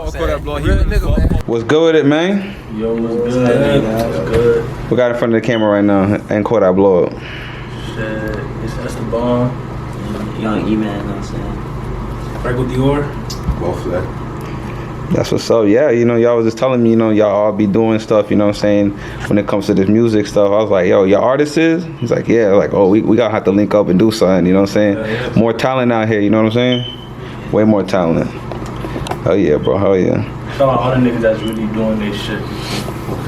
What's good with it, man? Yo, what's good? What's good? We got in front of the camera right now and Kodak blow up. Shit, it's Esteban. Young E-Man, you know what I'm saying? Frank with Dior. Both of that. That's what's up. Yeah, y'all was just telling me, y'all all be doing stuff, you know what I'm saying, when it comes to this music stuff. I was like, yo, your artist is? He's like, yeah. Like, oh, we gotta have to link up and do something, you know what I'm saying? Yeah. More talent out here, you know what I'm saying? Way more talent. Hell yeah, bro. Hell yeah. Shout out all the niggas that's really doing this shit. Like,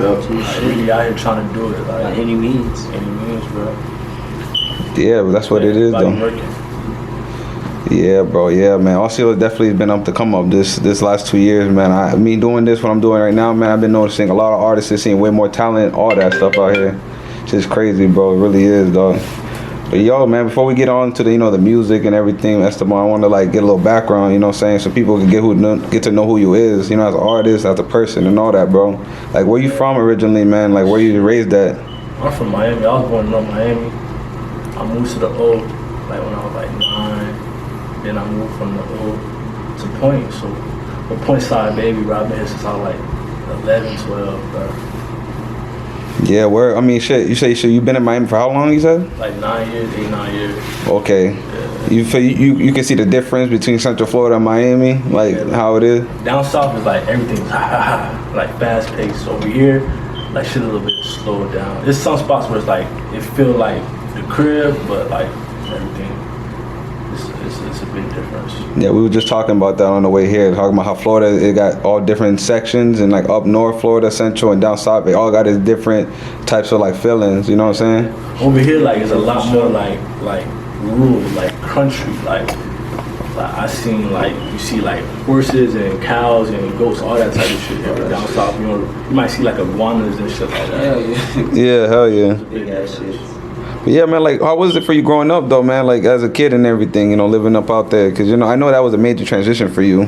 really out here trying to do it. Like, By any means. Any means, bro. Yeah, but that's what it is, though. Working. Yeah, bro. Yeah, man. Osceola definitely has been up to come up this last 2 years, man. Me doing this, what I'm doing right now, man, I've been noticing a lot of artists are seeing way more talent, all that stuff out here. It's just crazy, bro. It really is, dog. But yo, man, before we get on to the the music and everything, Esteban, I want to like get a little background, you know what I'm saying, so people can get to know who you is, as an artist, as a person, and all that, bro. Like, where you from originally, man? Like, where you raised at? I'm from Miami. I was born in North Miami. I moved to the O like when I was like 9. Then I moved from the O to Point. So the Point side, baby, bro, I've been here since I was like 11, 12, bro. Yeah, where? I mean, shit. You say you been in Miami for how long? You said? Like 9 years, 8, 9 years. Okay. Yeah. You can see the difference between Central Florida and Miami, like how it is. Down south is like everything's like fast paced. Over here, like shit a little bit slowed down. There's some spots where it's like it feel like the crib, but like everything. It's a big difference. Yeah, we were just talking about that on the way here, talking about how Florida, it got all different sections, and like up north Florida, central, and down south, they all got its different types of like feelings, you know what I'm saying? Over here, like, it's a lot more like rural, like country, like I seen like, you see like horses and cows and goats, all that type of shit. Down south, you might see like iguanas and shit like that. Hell yeah. Yeah, hell yeah. Big ass shit. But yeah, man, like, how was it for you growing up, though, man? Like, as a kid and everything, living up out there? Because, I know that was a major transition for you.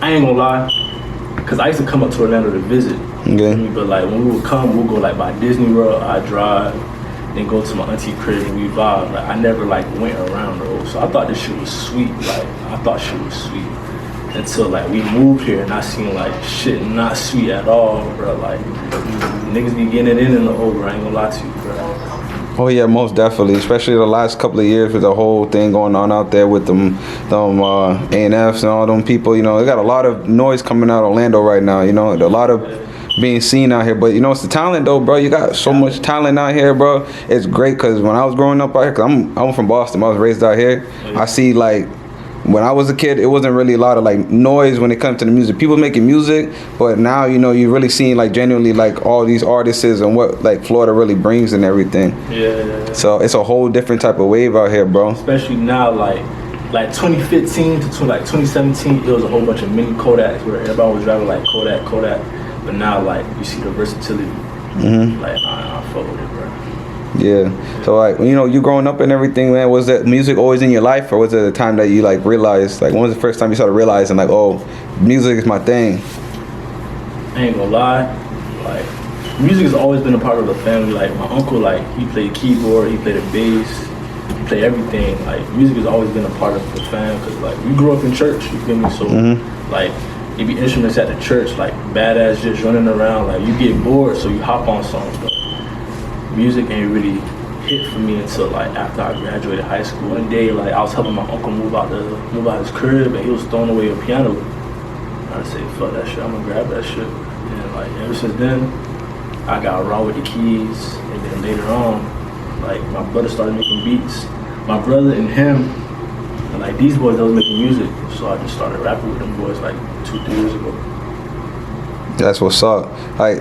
I ain't gonna lie, because I used to come up to Orlando to visit. Okay. But, like, when we would come, we'd go, like, by Disney World, I'd drive, then go to my auntie crib and we vibe. Like, I never, like, went around, though. So I thought this shit was sweet. Like, I thought shit was sweet. Until, like, we moved here and I seen, like, shit not sweet at all, bro. Like, niggas be getting it in the over, I ain't gonna lie to you, bro. Oh yeah, most definitely. Especially the last couple of years with the whole thing going on out there with them A&Fs and all them people. They got a lot of noise coming out of Orlando right now. A lot of being seen out here. But it's the talent though, bro. You got so much talent out here, bro. It's great because when I was growing up out here, cause I'm from Boston. I was raised out here. I see like. When I was a kid, it wasn't really a lot of like noise when it comes to the music. People making music, but now you're really seeing like genuinely like all these artists and what like Florida really brings and everything. Yeah. So it's a whole different type of wave out here, bro. Especially now, like 2015 to like 2017, it was a whole bunch of mini Kodaks where everybody was driving like Kodak. But now, like you see the versatility. Mm-hmm. Like I fuck with it, bro. Yeah. So like you growing up and everything, man, was that music always in your life, or was it a time that you like realized, like when was the first time you started realizing like, oh, music is my thing? I ain't gonna lie, like music has always been a part of the family. Like my uncle, like he played keyboard, he played the bass, he played everything. Like music has always been a part of the fam because like we grew up in church, you feel me? So like it be instruments at the church, like badass just running around. Like you get bored, so you hop on songs. But music ain't really hit for me until like after I graduated high school. One day, like I was helping my uncle move out his crib, and he was throwing away a piano. I said, "Fuck that shit! I'm gonna grab that shit." And like ever since then, I got raw with the keys. And then later on, like my brother started making beats. My brother and him, and like these boys, they was making music. So I just started rapping with them boys like 2-3 years ago. That's what's up. Like,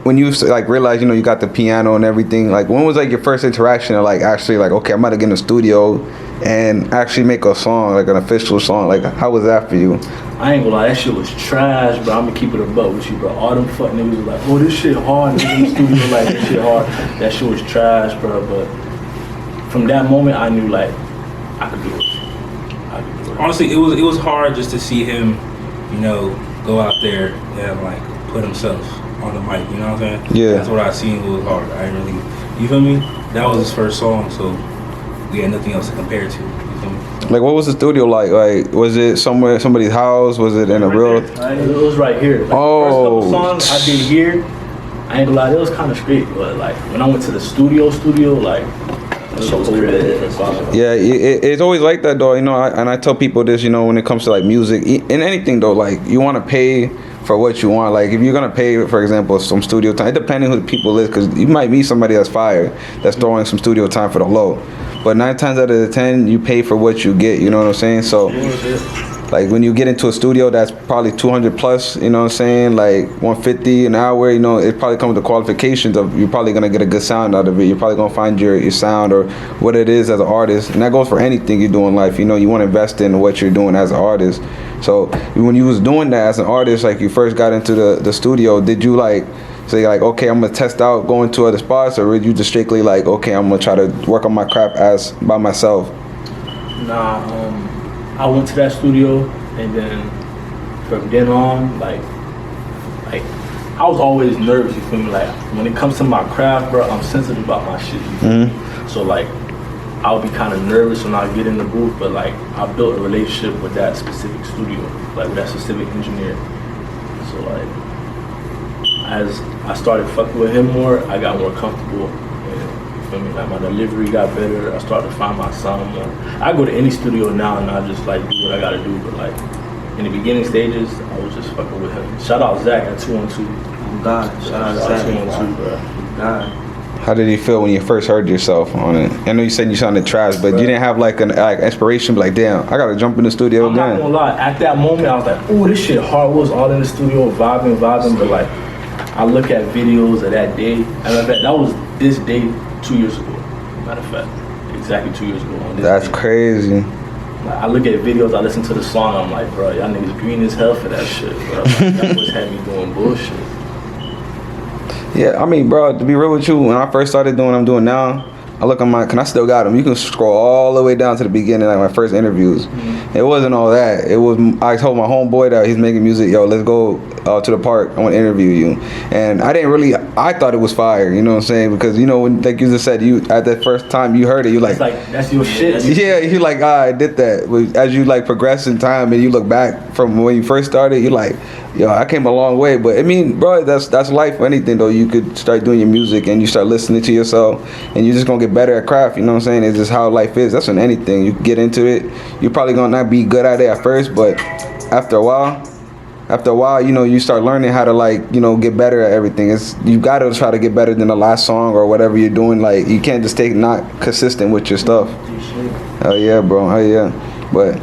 when you like realize, you got the piano and everything, like when was like your first interaction of like actually like, okay, I'm about to get in the studio and actually make a song, like an official song? Like, how was that for you? I ain't gonna lie, that shit was trash, bro. I'm gonna keep it a buck with you, bro. All them fuck niggas was like, oh, this shit hard. Niggas in the studio like, this shit hard. That shit was trash, bro. But from that moment, I knew like I could do it. Honestly, it was hard just to see him, go out there and like put himself on the mic, you know what I'm saying? Yeah. That's what I seen was hard. I didn't really, you feel me? That was his first song, so we had nothing else to compare to. You feel Like, what was the studio like? Like, was it somewhere, somebody's house? Was it in a real? It was right here. Like, Oh. the first couple songs I did here, I ain't gonna lie, it was kind of straight. But like when I went to the studio, like it was a whole different vibe. Yeah, it's always like that though. You know, and I tell people this. You know, when it comes to like music, in anything though, like you want to pay for what you want. Like if you're gonna pay, for example, some studio time, depending who the people is, because you might meet somebody that's fire, that's throwing some studio time for the low. But 9 times out of the 10, you pay for what you get. You know what I'm saying? So, like when you get into a studio that's probably 200 plus, you know what I'm saying? Like 150 an hour. You know, it probably comes with the qualifications of you're probably gonna get a good sound out of it. You're probably gonna find your sound or what it is as an artist, and that goes for anything you do in life. You know, you want to invest in what you're doing as an artist. So when you was doing that as an artist, like you first got into the studio, did you like say like, okay, I'm gonna test out going to other spots, or were you just strictly like, okay, I'm gonna try to work on my craft as by myself? Nah, I went to that studio, and then from then on, like I was always nervous. You feel me? Like when it comes to my craft, bro, I'm sensitive about my shit. You feel me? So like I'll be kind of nervous when I get in the booth, but like I built a relationship with that specific studio, like with that specific engineer. So like as I started fucking with him more, I got more comfortable. And, you feel me? Like my delivery got better. I started to find my sound more. I go to any studio now and I just like do what I gotta do, but like in the beginning stages, I was just fucking with him. Shout out Zach at 212. Oh God, shout out Shout out Zach. 212, bro. God. How did you feel when you first heard yourself on it? I know you said you sounded trash, but you didn't have like an inspiration, like damn, I gotta jump in the studio I'm not again. gonna lie, at that moment I was like, oh, this shit hard. We was all in the studio vibing, but like I look at videos of that day, and that was this day 2 years ago. Matter of fact, exactly 2 years ago. On this That's day. crazy. Like, I look at videos, I listen to the song, I'm like, bro, y'all niggas green as hell for that shit, bro. Like, that was had me doing bullshit. Yeah, I mean, bro, to be real with you, when I first started doing what I'm doing now, I look on and I still got them. You can scroll all the way down to the beginning, like my first interviews. It wasn't all that. It was, I told my homeboy that he's making music, yo, let's go to the park, I want to interview you. And I thought it was fire, you know what I'm saying? Because, you know, when, like you just said, you at that first time you heard it, you It's like, that's your shit. yeah, you like, I did that. But as you like progress in time and you look back from when you first started, you're like, yo, I came a long way. But I mean, bro, that's life for anything though. You could start doing your music and you start listening to yourself and you're just gonna get better at craft, you know what I'm saying? It's just how life is. That's on anything. You get into it, you're probably gonna not be good at it at first, but after a while, you know, you start learning how to like, you know, get better at everything. You gotta try to get better than the last song or whatever you're doing. Like you can't just stay not consistent with your stuff. Oh yeah, bro. Oh yeah. But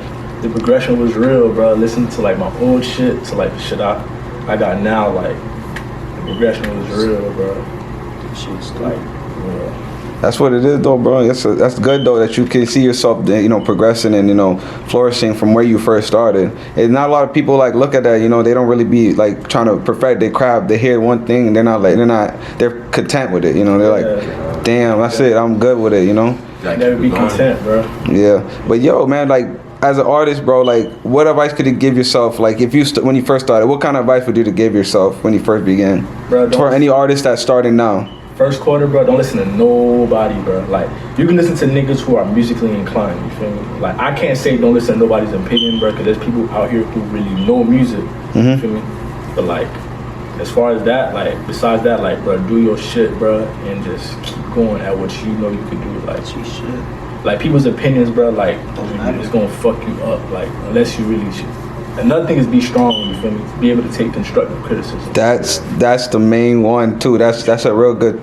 the progression was real, bro. Listen to like my old shit to like the shit I got now. Like the progression was real, bro. Shit's Like, yeah. that's what it is, though, bro. That's good, though, that you can see yourself, you know, progressing and, you know, flourishing from where you first started. And not a lot of people like look at that, you know, they don't really be like trying to perfect their craft. They hear one thing and they're content with it, you know. They're like, damn, that's it. I'm good with it, you know. Never be content, bro. Yeah, but yo, man, like as an artist, bro, like what advice could you give yourself? Like if you when you first started, what kind of advice would you give yourself when you first began? Bro, For any artist that's starting now. First quarter, bro, don't listen to nobody, bro. Like, you can listen to niggas who are musically inclined, you feel me? Like, I can't say don't listen to nobody's opinion, bro, because there's people out here who really know music, you feel me? But, like, as far as that, like, besides that, like, bro, do your shit, bro, and just keep going at what you know you can do. Like, you should. Like, people's opinions, bro, like, matter. it's gonna fuck you up, like, unless you really should. Another thing is be strong, you feel me? Be able to take constructive criticism. That's the main one too. That's a real good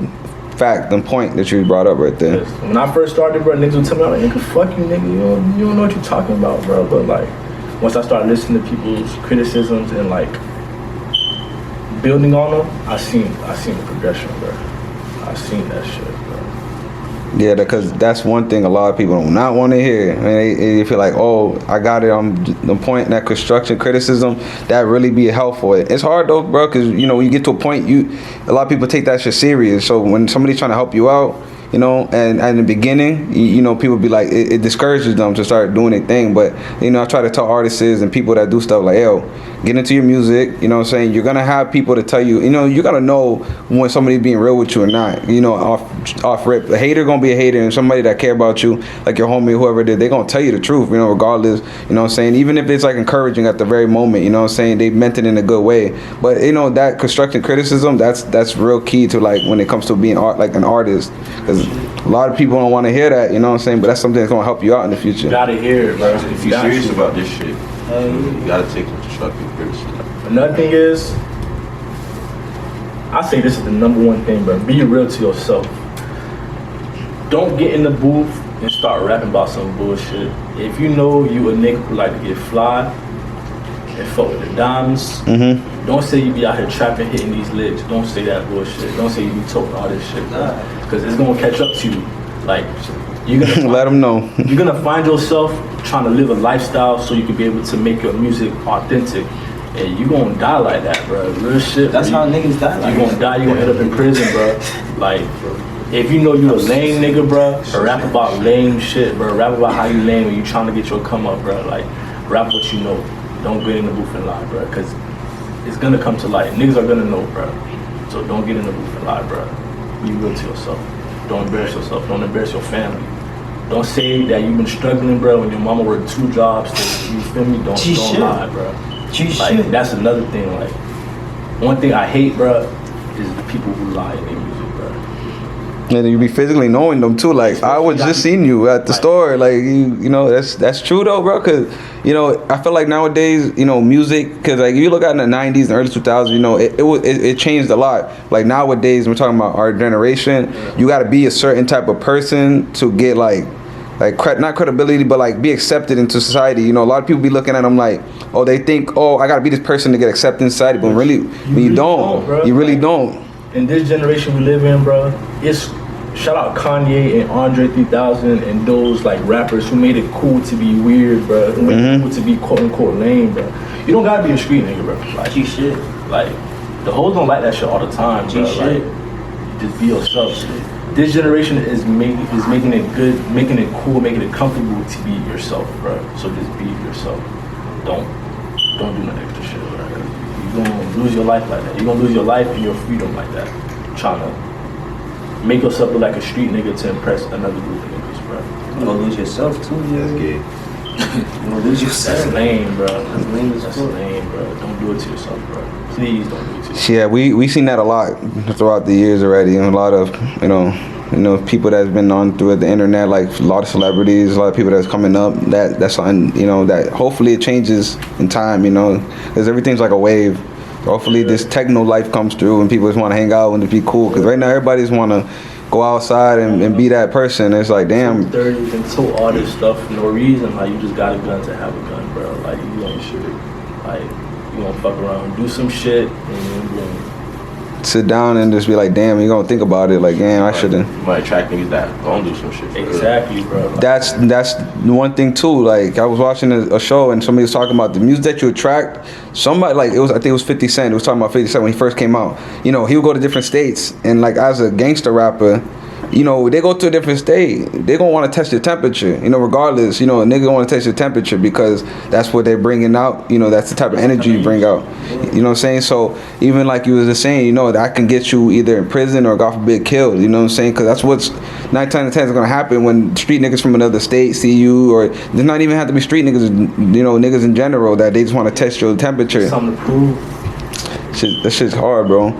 fact and point that you brought up right there. When I first started, bro, niggas would tell me, I'm like, nigga, fuck you, nigga. You don't know what you're talking about, bro. But like, once I started listening to people's criticisms and like building on them, I seen the progression, bro. I seen that shit, bro. Yeah, because that's one thing a lot of people do not want to hear. I mean, they feel like, oh, I got it on the point, that construction criticism, that really be helpful. It's hard though, bro, because, you know, when you get to a point, a lot of people take that shit serious. So when somebody's trying to help you out, you know, and in the beginning, you know, people be like, it discourages them to start doing their thing. But, you know, I try to tell artists and people that do stuff like, yo, get into your music. You know what I'm saying? You're gonna have people to tell you. You know, you gotta know when somebody's being real with you or not. You know, off rip. A hater gonna be a hater, and somebody that care about you, like your homie, whoever it is, they gonna tell you the truth. You know, regardless. You know what I'm saying? Even if it's like encouraging at the very moment. You know what I'm saying? They meant it in a good way. But you know that constructive criticism, that's real key to like when it comes to being like an artist, because a lot of people don't want to hear that. You know what I'm saying? But that's something that's gonna help you out in the future. You gotta hear it, bro. If you're serious about this shit, you gotta take constructive criticism. Another thing is, I say this is the number one thing, bro. Be real to yourself. Don't get in the booth and start rapping about some bullshit. If you know you a nigga who like to get fly and fuck with the diamonds, don't say you be out here trapping, hitting these licks. Don't say that bullshit. Don't say you be talking all this shit, bro. Because it's gonna catch up to you. Like, you're gonna Let them know. you're gonna find yourself trying to live a lifestyle so you can be able to make your music authentic. And you gonna die like that, bro. Real shit. That's how niggas die. Like You gonna die, you gonna end up in prison, bro. Like, if you know you a lame nigga, bro, rap about lame shit, bro. Rap about how you lame and you trying to get your come up, bro. Like, rap what you know. Don't get in the booth and lie, bro. Cause it's gonna come to light. Niggas are gonna know, bro. So don't get in the booth and lie, bro. Be real to yourself. Don't embarrass yourself. Don't embarrass your family. Don't say that you've been struggling, bro, when your mama worked 2 jobs. You feel me? Don't lie, bro. Like, that's another thing. Like, one thing I hate, bro, is the people who lie in their music, bro. And you be physically knowing them too. Like, I was just seeing you at the store. Like, you know, that's true though, bro. Cause you know, I feel like nowadays, you know, music. Cause like you look at in the '90s and early 2000s, you know, it changed a lot. Like nowadays, we're talking about our generation. You got to be a certain type of person to get like not credibility, but like be accepted into society. You know, a lot of people be looking at them like, oh, they think, oh, I gotta be this person to get accepted in society, but really, you don't. Bro. You really don't. In this generation we live in, bro, it's shout out Kanye and Andre 3000 and those like rappers who made it cool to be weird, bro. Who made it cool to be quote unquote lame, bro. You don't gotta be a street nigga, bro. Like, shit. Like, the hoes don't like that shit all the time, bro. Like, just be yourself. This generation is making it good, making it cool, making it comfortable to be yourself, bro. So just be yourself. Don't do no extra shit, bro. You're gonna lose your life like that. You're gonna lose your life and your freedom like that. Trying to make yourself look like a street nigga to impress another group of niggas, bro. You gonna lose yourself too, That's yeah. gay. You gonna lose yourself. That's lame, bro. That's lame as That's fuck. lame, bro. Don't do it to yourself, bro. Please don't do it to yourself. Yeah, we seen that a lot throughout the years already. And a lot of you know people that's been on through the internet, like a lot of celebrities, a lot of people that's coming up. That's on, you know, that hopefully it changes in time. You know, because everything's like a wave. Hopefully this techno life comes through and people just want to hang out and be cool. Because right now everybody just want to go outside and be that person. It's like, damn. 30s and tote all this stuff for no reason. Like, you just got a gun to have a gun, bro. Like, you ain't shit. Like, you gonna fuck around, do some shit, and then boom. Sit down and just be like, damn, you're gonna think about it. Like, damn, I shouldn't. You might attract niggas that don't do some shit. For real. Exactly, bro. Like, That's one thing too. Like, I was watching a show and somebody was talking about the music that you attract. Somebody, like, I think it was 50 Cent. It was talking about 50 Cent when he first came out. You know, he would go to different states and like as a gangster rapper, you know, they go to a different state. They gonna want to test your temperature. You know, regardless. You know, a nigga want to test your temperature because that's what they're bringing out. You know, that's the type of energy you bring out. You know what I'm saying? So even like you was just saying, you know, that can get you either in prison or God forbid killed. You know what I'm saying? Because that's what's 9 times out of 10 is gonna happen when street niggas from another state see you, or does not even have to be street niggas. You know, niggas in general that they just want to test your temperature. something to prove. That shit's hard, bro.